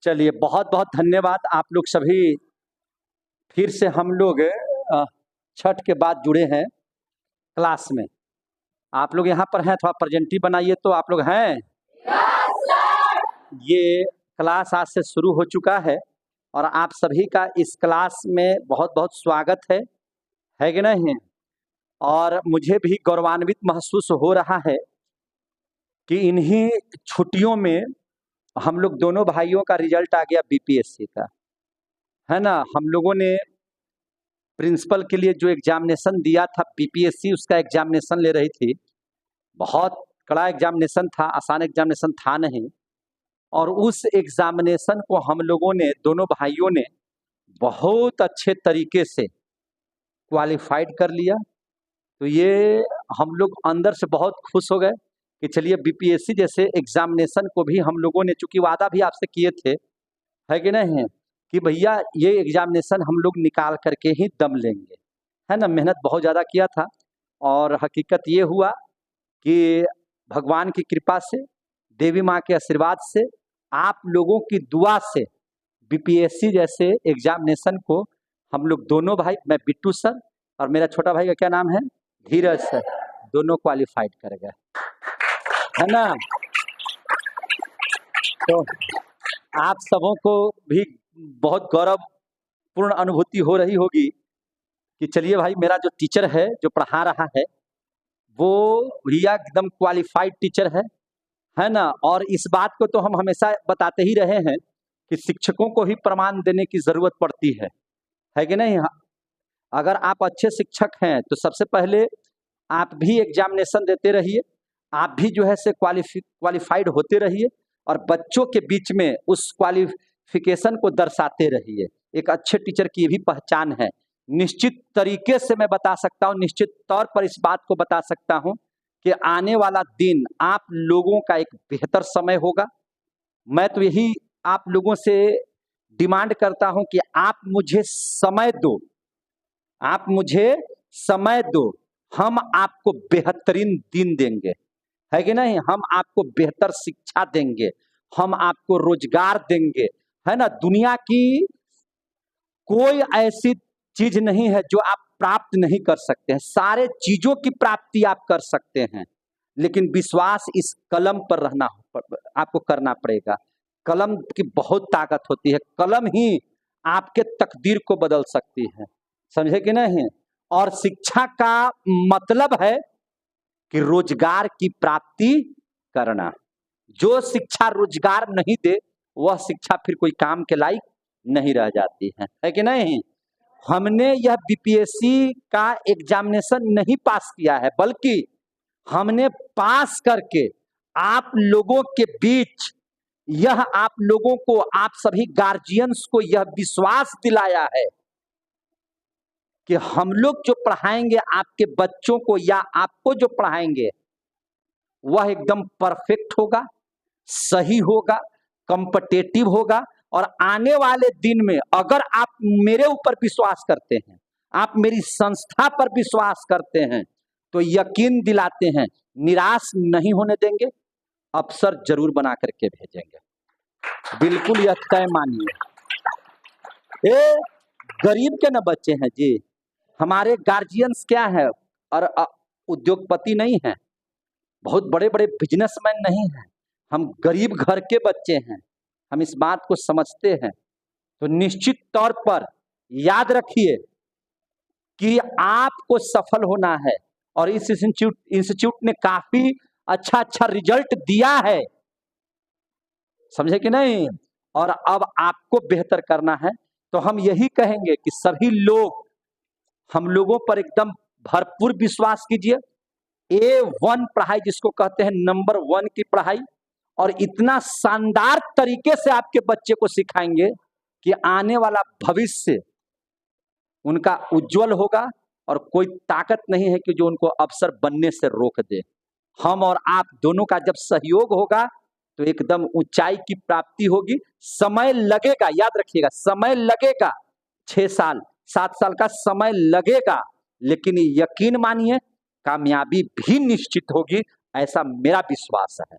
चलिए, बहुत बहुत धन्यवाद। आप लोग सभी फिर से हम लोग छठ के बाद जुड़े हैं क्लास में। आप लोग यहाँ पर हैं, थोड़ा प्रेजेंटी बनाइए। तो आप लोग हैं? ये क्लास आज से शुरू हो चुका है और आप सभी का इस क्लास में बहुत बहुत स्वागत है कि नहीं? और मुझे भी गौरवान्वित महसूस हो रहा है कि इन्हीं छुट्टियों में हम लोग दोनों भाइयों का रिजल्ट आ गया बीपीएससी का, है ना। हम लोगों ने प्रिंसिपल के लिए जो एग्जामिनेशन दिया था, बीपीएससी उसका एग्जामिनेशन ले रही थी। बहुत कड़ा एग्जामिनेशन था, आसान एग्जामिनेशन था नहीं। और उस एग्जामिनेशन को हम लोगों ने, दोनों भाइयों ने बहुत अच्छे तरीके से क्वालिफाइड कर लिया। तो ये हम लोग अंदर से बहुत खुश हो गए कि चलिए बीपीएससी जैसे एग्जामिनेशन को भी हम लोगों ने, चूंकि वादा भी आपसे किए थे, है कि नहीं, कि भैया ये एग्जामिनेशन हम लोग निकाल करके ही दम लेंगे, है ना। मेहनत बहुत ज़्यादा किया था और हकीकत ये हुआ कि भगवान की कृपा से, देवी माँ के आशीर्वाद से, आप लोगों की दुआ से बीपीएससी जैसे एग्जामिनेशन को हम लोग दोनों भाई, मैं बिट्टू सर और मेरा छोटा भाई का क्या नाम है, धीरज सर, दोनों क्वालिफाइड कर गए, है ना। तो आप सबों को भी बहुत गौरवपूर्ण अनुभूति हो रही होगी कि चलिए भाई, मेरा जो टीचर है, जो पढ़ा रहा है, वो भैया एकदम क्वालिफाइड टीचर है ना। और इस बात को तो हम हमेशा बताते ही रहे हैं कि शिक्षकों को ही प्रमाण देने की जरूरत पड़ती है कि नहीं। अगर आप अच्छे शिक्षक हैं तो सबसे पहले आप भी एग्जामिनेशन देते रहिए, आप भी जो है से क्वालिफाइड होते रहिए और बच्चों के बीच में उस क्वालिफिकेशन को दर्शाते रहिए। एक अच्छे टीचर की ये भी पहचान है। निश्चित तरीके से मैं बता सकता हूँ, निश्चित तौर पर इस बात को बता सकता हूँ कि आने वाला दिन आप लोगों का एक बेहतर समय होगा। मैं तो यही आप लोगों से डिमांड करता हूँ कि आप मुझे समय दो, आप मुझे समय दो, हम आपको बेहतरीन दिन देंगे, है कि नहीं। हम आपको बेहतर शिक्षा देंगे, हम आपको रोजगार देंगे, है ना। दुनिया की कोई ऐसी चीज नहीं है जो आप प्राप्त नहीं कर सकते हैं। सारे चीजों की प्राप्ति आप कर सकते हैं, लेकिन विश्वास इस कलम पर रहना आपको करना पड़ेगा। कलम की बहुत ताकत होती है, कलम ही आपके तकदीर को बदल सकती है, समझे कि नहीं। और शिक्षा का मतलब है कि रोजगार की प्राप्ति करना। जो शिक्षा रोजगार नहीं दे, वह शिक्षा फिर कोई काम के लायक नहीं रह जाती है कि नहीं। हमने यह बीपीएससी का एग्जामिनेशन नहीं पास किया है, बल्कि हमने पास करके आप लोगों के बीच यह, आप लोगों को, आप सभी गार्जियंस को यह विश्वास दिलाया है कि हम लोग जो पढ़ाएंगे आपके बच्चों को या आपको जो पढ़ाएंगे वह एकदम परफेक्ट होगा, सही होगा, कॉम्पिटिटिव होगा। और आने वाले दिन में अगर आप मेरे ऊपर विश्वास करते हैं, आप मेरी संस्था पर विश्वास करते हैं, तो यकीन दिलाते हैं निराश नहीं होने देंगे, अफसर जरूर बना करके भेजेंगे, बिल्कुल यह तय मानिए। ये गरीब के न बच्चे हैं जी, हमारे गार्जियंस क्या है, और उद्योगपति नहीं है, बहुत बड़े बड़े बिजनेसमैन नहीं हैं, हम गरीब घर के बच्चे हैं, हम इस बात को समझते हैं। तो निश्चित तौर पर याद रखिए कि आपको सफल होना है और इस इंस्टीट्यूट ने काफी अच्छा अच्छा रिजल्ट दिया है, समझे कि नहीं। और अब आपको बेहतर करना है। तो हम यही कहेंगे कि सभी लोग हम लोगों पर एकदम भरपूर विश्वास कीजिए। A1 पढ़ाई जिसको कहते हैं, नंबर 1 की पढ़ाई, और इतना शानदार तरीके से आपके बच्चे को सिखाएंगे कि आने वाला भविष्य उनका उज्जवल होगा और कोई ताकत नहीं है कि जो उनको अफसर बनने से रोक दे। हम और आप दोनों का जब सहयोग होगा तो एकदम ऊंचाई की प्राप्ति होगी। समय लगेगा, याद रखिएगा, समय लगेगा, 6 साल 7 साल का समय लगेगा, लेकिन यकीन मानिए कामयाबी भी निश्चित होगी, ऐसा मेरा विश्वास है।